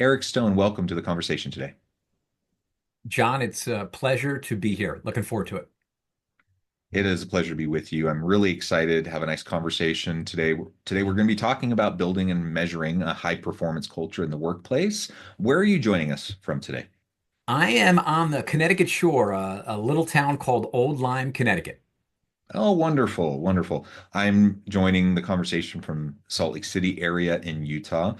Eric Stone, welcome to the conversation today. John, it's a pleasure to be here. Looking forward to it. It is a pleasure to be with you. I'm really excited to have a nice conversation today. Today, we're going to be talking about building and measuring a high performance culture in the workplace. Where are you joining us from today? I am on the Connecticut shore, a little town called Old Lyme, Connecticut. Oh, wonderful, wonderful. I'm joining the conversation from Salt Lake City area in Utah.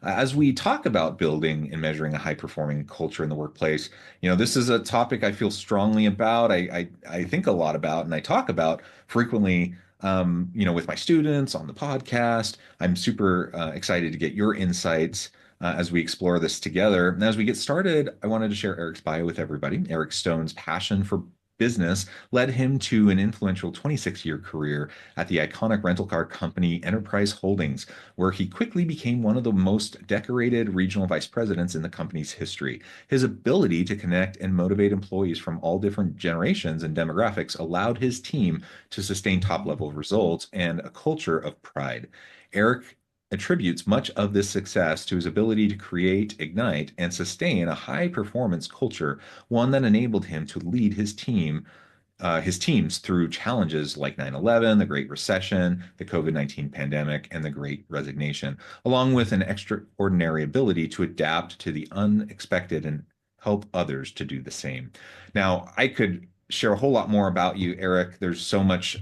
As we talk about building and measuring a high-performing culture in the workplace, this is a topic I feel strongly about. I think a lot about, and I talk about frequently, with my students on the podcast. I'm super excited to get your insights as we explore this together. And as we get started, I wanted to share Eric's bio with everybody. Eric Stone's passion for business led him to an influential 26-year career at the iconic rental car company Enterprise Holdings, where he quickly became one of the most decorated regional vice presidents in the company's history. His ability to connect and motivate employees from all different generations and demographics allowed his team to sustain top-level results and a culture of pride. Eric attributes much of this success to his ability to create, ignite, and sustain a high performance culture, one that enabled him to lead his teams through challenges like 9/11, the Great Recession, the COVID-19 pandemic, and the Great Resignation, along with an extraordinary ability to adapt to the unexpected and help others to do the same. Now, I could share a whole lot more about you, Eric. There's so much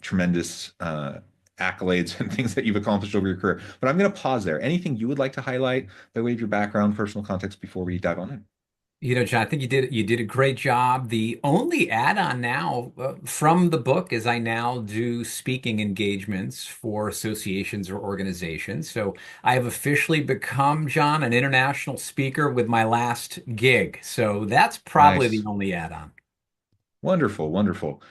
tremendous accolades and things that you've accomplished over your career, but I'm going to pause there. Anything you would like to highlight by way of your background, personal context before we dive on in? John, I think you did a great job. The only add-on now from the book is I now do speaking engagements for associations or organizations. So I have officially become, John, an international speaker with my last gig. So that's probably the Nice. only add-on. Wonderful, wonderful.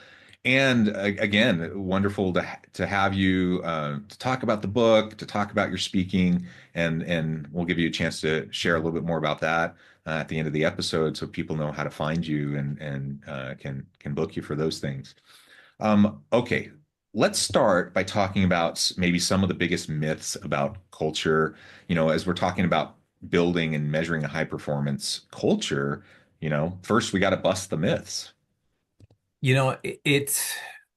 And again, wonderful to have you to talk about the book, to talk about your speaking, and we'll give you a chance to share a little bit more about that at the end of the episode, so people know how to find you and can book you for those things. Okay, let's start by talking about maybe some of the biggest myths about culture. As we're talking about building and measuring a high performance culture, first we got to bust the myths.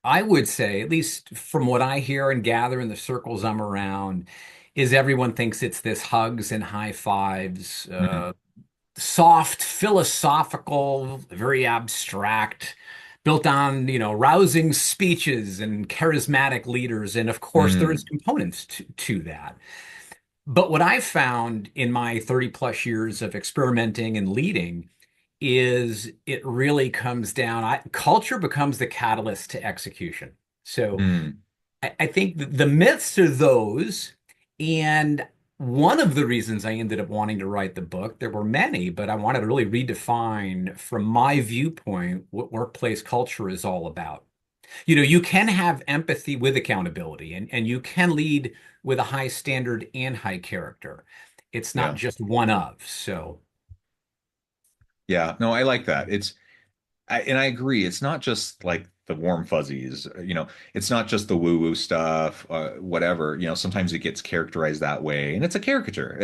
I would say, at least from what I hear and gather in the circles I'm around, is everyone thinks it's this hugs and high fives, Mhm. soft, philosophical, very abstract, built on, rousing speeches and charismatic leaders. And of course, there is Mm. components to that. But what I've found in my 30 plus years of experimenting and leading is it really comes down, culture becomes the catalyst to execution. So Mm. I think the myths are those. And one of the reasons I ended up wanting to write the book, there were many, but I wanted to really redefine from my viewpoint what workplace culture is all about. You can have empathy with accountability and you can lead with a high standard and high character. It's not Yeah. just one of. So, Yeah. No, I like that. And I agree. It's not just like the warm fuzzies, it's not just the woo-woo stuff, whatever, sometimes it gets characterized that way and it's a caricature.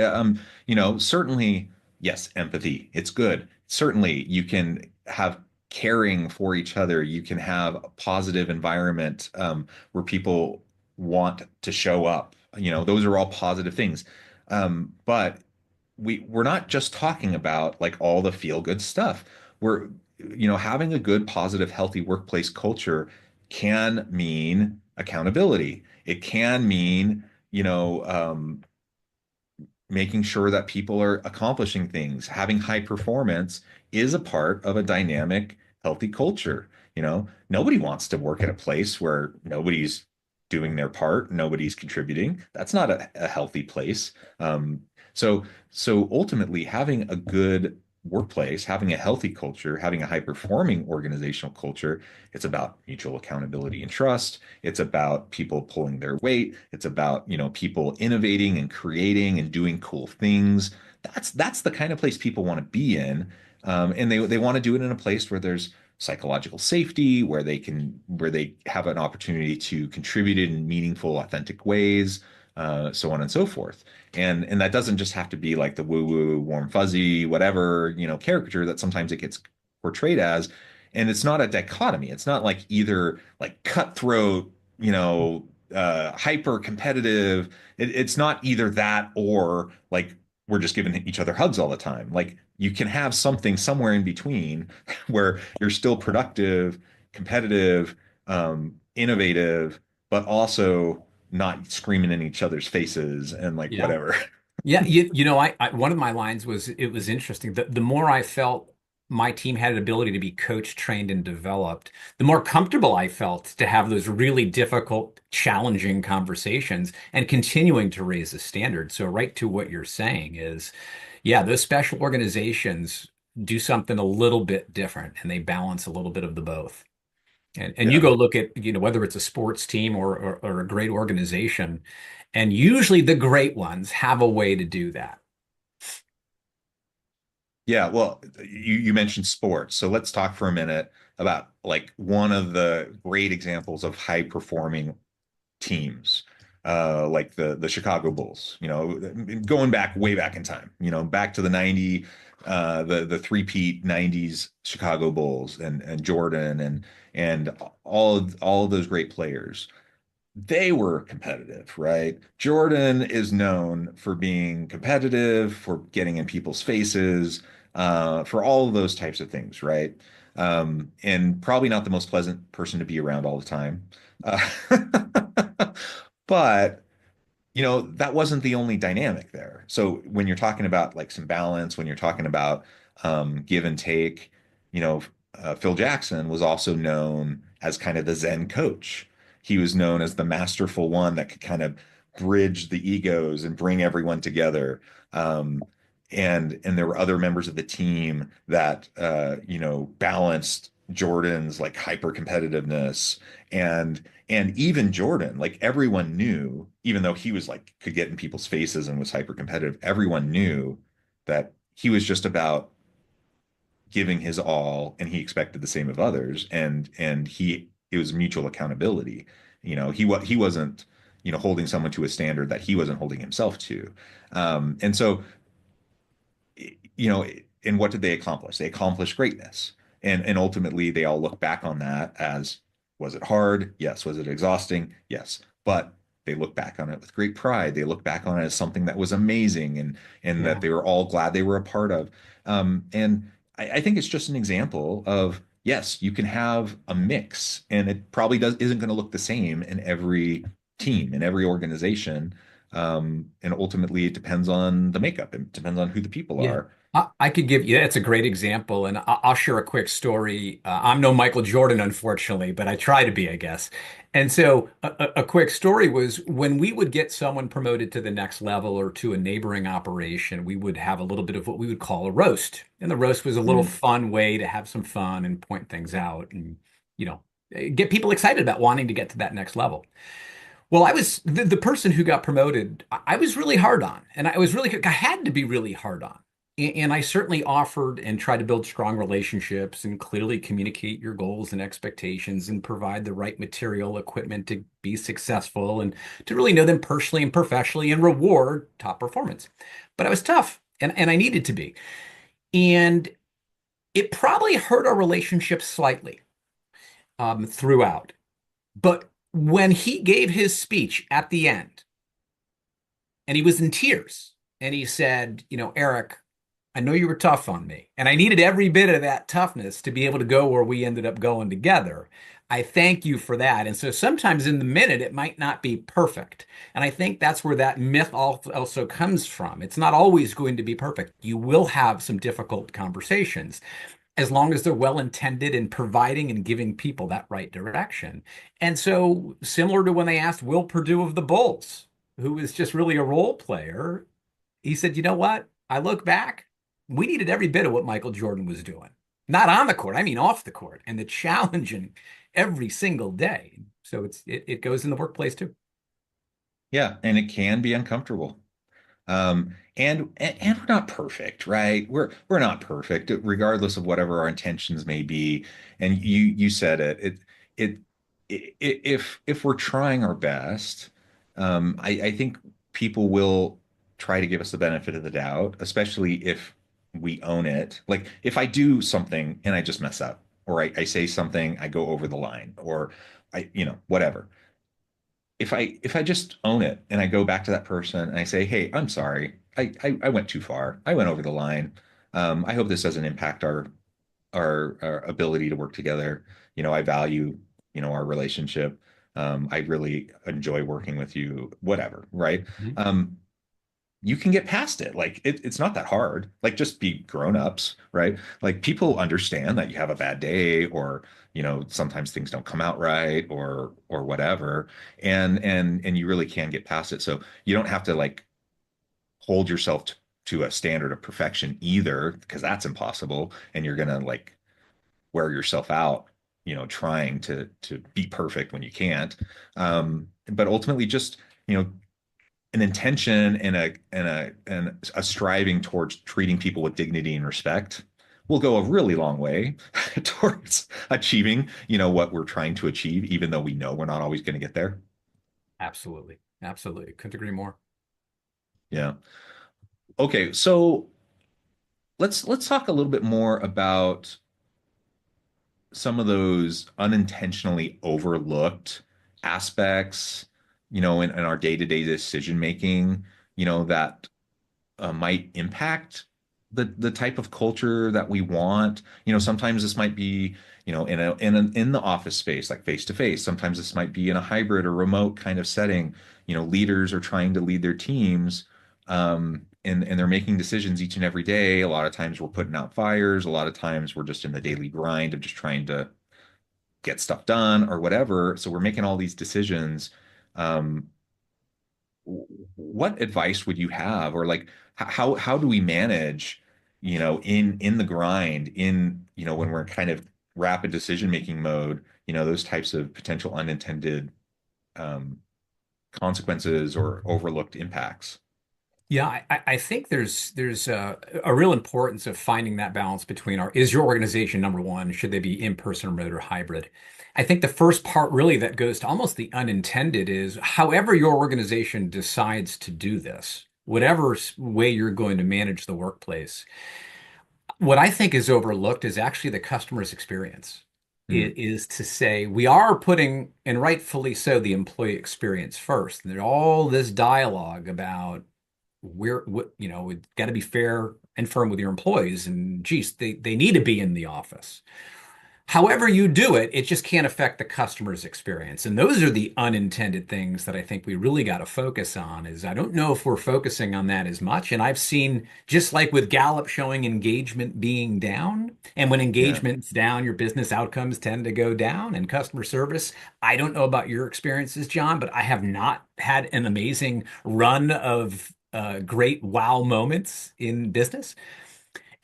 Certainly, yes, empathy, it's good. Certainly, you can have caring for each other. You can have a positive environment, where people want to show up. Those are all positive things. But we're not just talking about like all the feel good stuff. We're having a good, positive, healthy workplace culture can mean accountability. It can mean, making sure that people are accomplishing things. Having high performance is a part of a dynamic, healthy culture. Nobody wants to work at a place where nobody's doing their part, nobody's contributing. That's not a healthy place. So ultimately, having a good workplace, having a healthy culture, having a high performing organizational culture, it's about mutual accountability and trust. It's about people pulling their weight. It's about, people innovating and creating and doing cool things. That's the kind of place people want to be in. And they want to do it in a place where there's psychological safety, where they have an opportunity to contribute in meaningful, authentic ways. so on and so forth. And that doesn't just have to be like the woo-woo, warm fuzzy, whatever, caricature that sometimes it gets portrayed as. And it's not a dichotomy. It's not like either like cutthroat, hyper competitive. It's not either that or like we're just giving each other hugs all the time. Like you can have something somewhere in between where you're still productive, competitive, innovative, but also not screaming in each other's faces and like Yeah. whatever. Yeah, I one of my lines was it was interesting. The more I felt my team had an ability to be coached, trained, and developed, the more comfortable I felt to have those really difficult, challenging conversations and continuing to raise the standard. So right to what you're saying is, yeah, those special organizations do something a little bit different and they balance a little bit of the both. And you Yeah. go look at, whether it's a sports team or a great organization, and usually the great ones have a way to do that. Yeah, well, you mentioned sports. So let's talk for a minute about like one of the great examples of high performing teams, like the Chicago Bulls, going back way back in time, back to the 90, the three-peat 90s Chicago Bulls and Jordan and all of those great players. They were competitive, right? Jordan is known for being competitive, for getting in people's faces, for all of those types of things, right? And probably not the most pleasant person to be around all the time. Uh, but that wasn't the only dynamic there. So when you're talking about like some balance, when you're talking about give and take, you know, Phil Jackson was also known as kind of the Zen coach. He was known as the masterful one that could kind of bridge the egos and bring everyone together. And there were other members of the team that balanced Jordan's like hyper competitiveness and even Jordan, like everyone knew, even though he was like could get in people's faces and was hyper competitive, everyone knew that he was just about giving his all and he expected the same of others. And it was mutual accountability. He wasn't, holding someone to a standard that he wasn't holding himself to. And so and what did they accomplish? They accomplished greatness. And ultimately they all look back on that as, was it hard? Yes. Was it exhausting? Yes. But they look back on it with great pride. They look back on it as something that was amazing and that Yeah. they were all glad they were a part of. And I think it's just an example of, yes, you can have a mix and it probably isn't going to look the same in every team, in every organization. And ultimately, it depends on the makeup. It depends on who the people Yeah. are. I could give you, it's a great example, and I'll share a quick story. I'm no Michael Jordan, unfortunately, but I try to be, I guess. And so, a quick story was when we would get someone promoted to the next level or to a neighboring operation, we would have a little bit of what we would call a roast. And the roast was a little Mm. fun way to have some fun and point things out and, you know, get people excited about wanting to get to that next level. Well, I was the person who got promoted. I was really hard on, and I had to be really hard on. And I certainly offered and tried to build strong relationships and clearly communicate your goals and expectations and provide the right material, equipment to be successful and to really know them personally and professionally and reward top performance. But I was tough and I needed to be. And it probably hurt our relationship slightly throughout. But when he gave his speech at the end, and he was in tears, and he said, Eric, I know you were tough on me, and I needed every bit of that toughness to be able to go where we ended up going together. I thank you for that. And so sometimes in the minute, it might not be perfect. And I think that's where that myth also comes from. It's not always going to be perfect. You will have some difficult conversations as long as they're well intended in providing and giving people that right direction. And so, similar to when they asked Will Purdue of the Bulls, who was just really a role player, he said, you know what? I look back, we needed every bit of what Michael Jordan was doing. Not on the court, I mean off the court, and the challenging every single day. So it goes in the workplace too. Yeah, and it can be uncomfortable. And we're not perfect, right? We're not perfect, regardless of whatever our intentions may be. And you said it. If we're trying our best, I think people will try to give us the benefit of the doubt, especially if we own it. Like if I do something and I just mess up, or I say something, I go over the line, or whatever. If I just own it and I go back to that person and I say, hey, I'm sorry. I went too far. I went over the line. I hope this doesn't impact our ability to work together. I value, our relationship. I really enjoy working with you, whatever, right? Mhm. Um, you can get past it. Like it's not that hard. Like just be grown-ups, right? Like people understand that you have a bad day or, sometimes things don't come out right or whatever. And you really can get past it. So you don't have to like hold yourself to a standard of perfection either, because that's impossible. And you're gonna like wear yourself out, trying to be perfect when you can't. But ultimately, just an intention and a striving towards treating people with dignity and respect will go a really long way towards achieving, what we're trying to achieve, even though we know we're not always going to get there. Absolutely. Absolutely. Couldn't agree more. Yeah. Okay, so let's talk a little bit more about some of those unintentionally overlooked aspects, in our day-to-day decision making, that might impact the type of culture that we want. Sometimes this might be, in the office space, like face to face. Sometimes this might be in a hybrid or remote kind of setting. Leaders are trying to lead their teams, and they're making decisions each and every day. A lot of times we're putting out fires. A lot of times we're just in the daily grind of just trying to get stuff done or whatever. So we're making all these decisions. Um, what advice would you have, or like how do we manage, in the grind, in when we're kind of rapid decision making mode, those types of potential unintended um, consequences or overlooked impacts? Yeah, I think there's a real importance of finding that balance between is your organization number one? Should they be in person, remote, or hybrid? I think the first part really that goes to almost the unintended is however your organization decides to do this, whatever way you're going to manage the workplace. What I think is overlooked is actually the customer's experience. Mm, It is to say we are putting, and rightfully so, the employee experience first. And there's all this dialogue about we've got to be fair and firm with your employees, and geez, they need to be in the office. However you do it, it just can't affect the customer's experience. And those are the unintended things that I think we really got to focus on is I don't know if we're focusing on that as much. And I've seen just like with Gallup showing engagement being down, and when yeah. engagement's down, your business outcomes tend to go down and customer service. I don't know about your experiences, John, but I have not had an amazing run of great wow moments in business.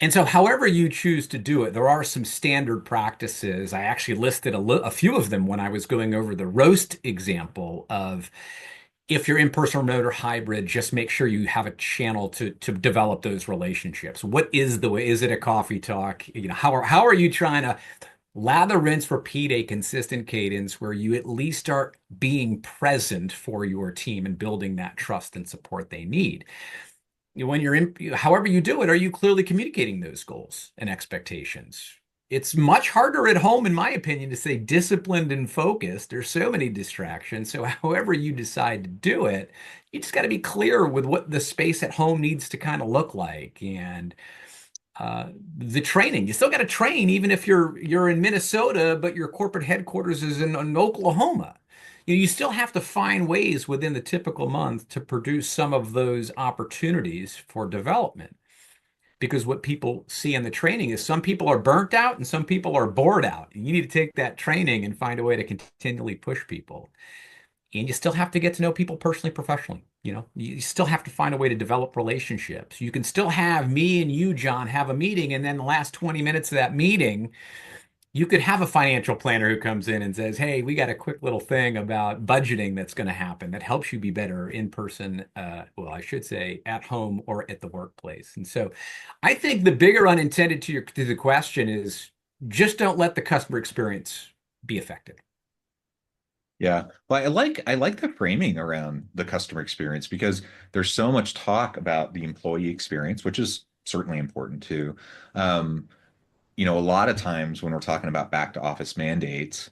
And so, however you choose to do it, there are some standard practices. I actually listed a few of them when I was going over the roast example of if you're in person, remote, or hybrid, just make sure you have a channel to develop those relationships. What is the way? Is it a coffee talk? How are you trying to lather, rinse, repeat a consistent cadence where you at least start being present for your team and building that trust and support they need? When you're in, however you do it, are you clearly communicating those goals and expectations? It's much harder at home, in my opinion, to stay disciplined and focused. There's so many distractions. So, however you decide to do it, you just got to be clear with what the space at home needs to kind of look like. And the training, you still got to train, even if you're in Minnesota, but your corporate headquarters is in Oklahoma. You still have to find ways within the typical month to produce some of those opportunities for development. Because what people see in the training is some people are burnt out and some people are bored out. And you need to take that training and find a way to continually push people. And you still have to get to know people personally, professionally. You still have to find a way to develop relationships. You can still have me and you, John, have a meeting, and then the last 20 minutes of that meeting, you could have a financial planner who comes in and says, "Hey, we got a quick little thing about budgeting that's going to happen that helps you be better in person. Well, I should say at home or at the workplace." And so, I think the bigger unintended to the question is just don't let the customer experience be affected. Yeah. Well, I like the framing around the customer experience because there's so much talk about the employee experience, which is certainly important too. Um, a lot of times when we're talking about back to office mandates,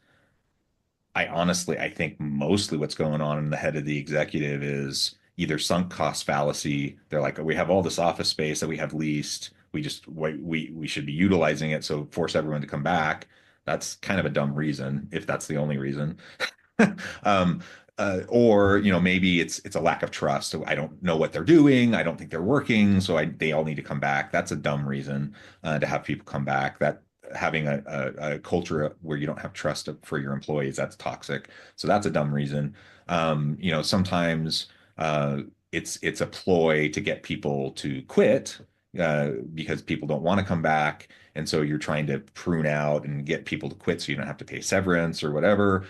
I think mostly what's going on in the head of the executive is either sunk cost fallacy. They're like, we have all this office space that we have leased. We should be utilizing it, so force everyone to come back. That's kind of a dumb reason, if that's the only reason. um, or maybe it's a lack of trust. So I don't know what they're doing. I don't think they're working, so they all need to come back. That's a dumb reason to have people come back. That having a culture where you don't have trust for your employees, that's toxic. So that's a dumb reason. Sometimes it's a ploy to get people to quit because people don't want to come back. And so you're trying to prune out and get people to quit so you don't have to pay severance or whatever.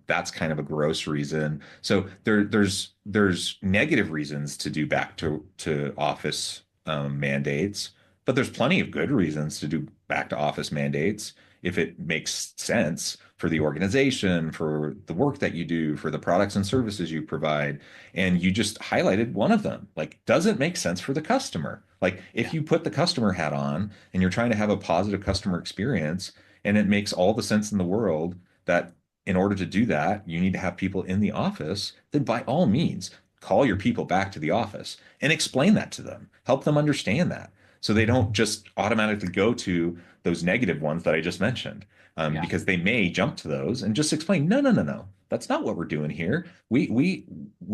That's kind of a gross reason. So there's negative reasons to do back to office mandates, but there's plenty of good reasons to do back to office mandates if it makes sense for the organization, for the work that you do, for the products and services you provide. And you just highlighted one of them. Like, does it make sense for the customer? Like, if Yeah. you put the customer hat on and you're trying to have a positive customer experience, and it makes all the sense in the world that in order to do that, you need to have people in the office, then by all means, call your people back to the office and explain that to them. Help them understand that so they don't just automatically go to those negative ones that I just mentioned, Yeah. because they may jump to those and just explain, no, no, no, no. That's not what we're doing here. We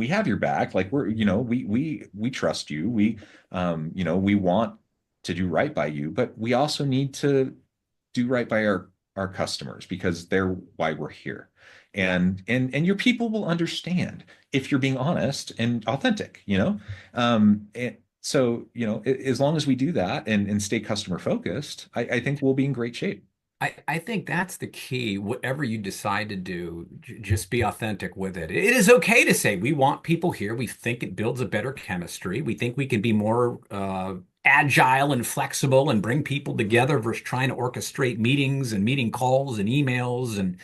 have your back. Like we trust you. We want to do right by you, but we also need to do right by our customers because they're why we're here. Yeah. And your people will understand if you're being honest and authentic. And so, as long as we do that and stay customer focused, I think we'll be in great shape. I think that's the key. Whatever you decide to do, just be authentic with it. It is okay to say we want people here. We think it builds a better chemistry. We think we can be more agile and flexible and bring people together versus trying to orchestrate meetings and meeting calls and emails and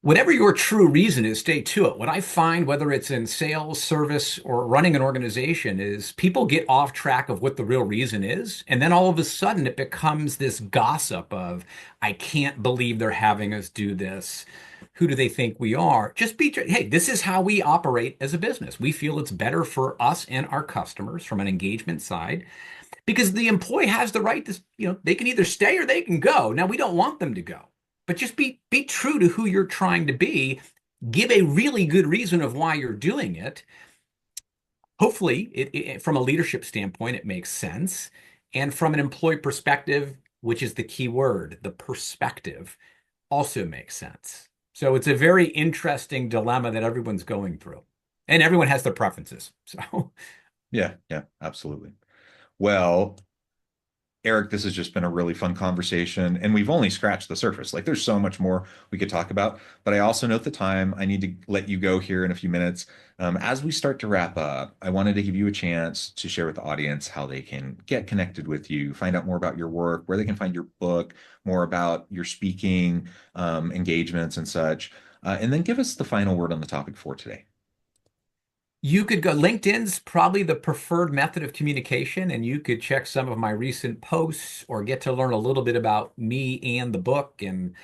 whatever your true reason is, stay to it. What I find, whether it's in sales, service, or running an organization, is people get off track of what the real reason is. And then all of a sudden it becomes this gossip of, I can't believe they're having us do this. Who do they think we are? Just be, hey, this is how we operate as a business. We feel it's better for us and our customers from an engagement side because the employee has the right to, they can either stay or they can go. Now, we don't want them to go, but just be true to who you're trying to be. Give a really good reason of why you're doing it. Hopefully, from a leadership standpoint, it makes sense. And from an employee perspective, which is the key word, the perspective also makes sense. So it's a very interesting dilemma that everyone's going through. And everyone has their preferences. So Yeah, yeah, absolutely. Well, Eric, this has just been a really fun conversation, and we've only scratched the surface. Like, there's so much more we could talk about, but I also note the time. I need to let you go here in a few minutes. As we start to wrap up, I wanted to give you a chance to share with the audience how they can get connected with you, find out more about your work, where they can find your book, more about your speaking engagements and such, and then give us the final word on the topic for today. you could go, LinkedIn's probably the preferred method of communication, and you could check some of my recent posts or get to learn a little bit about me and the book. And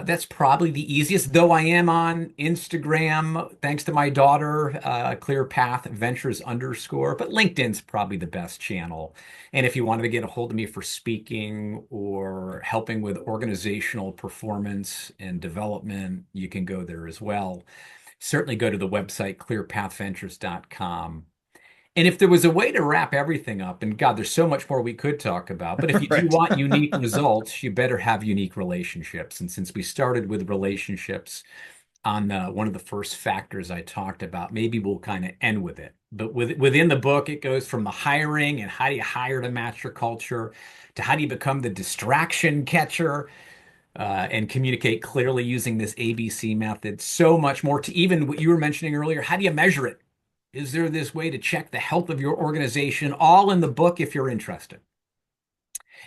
that's probably the easiest, though I am on Instagram, thanks to my daughter, Clear Path Ventures underscore. But LinkedIn's probably the best channel. And if you wanted to get a hold of me for speaking or helping with organizational performance and development, you can go there as well. Certainly go to the website clearpathventures.com. And if there was a way to wrap everything up, and God, there's so much more we could talk about, but if you do Right. want unique results, you better have unique relationships. And since we started with relationships on one of the first factors I talked about, maybe we'll kind of end with it. But within the book, it goes from the hiring and how do you hire to match your culture to how do you become the distraction catcher and communicate clearly using this ABC method. So much more to even what you were mentioning earlier. How do you measure it? Is there this way to check the health of your organization? All in the book if you're interested.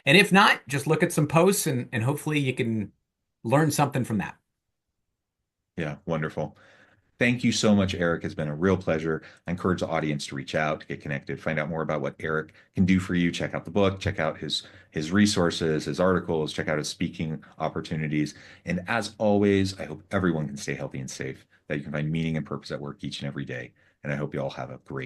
And if not, just look at some posts and hopefully you can learn something from that. Yeah, wonderful. Thank you so much, Eric. It's been a real pleasure. I encourage the audience to reach out, to get connected, find out more about what Eric can do for you. Check out the book, check out his resources, his articles, check out his speaking opportunities. And as always, I hope everyone can stay healthy and safe, that you can find meaning and purpose at work each and every day. And I hope you all have a great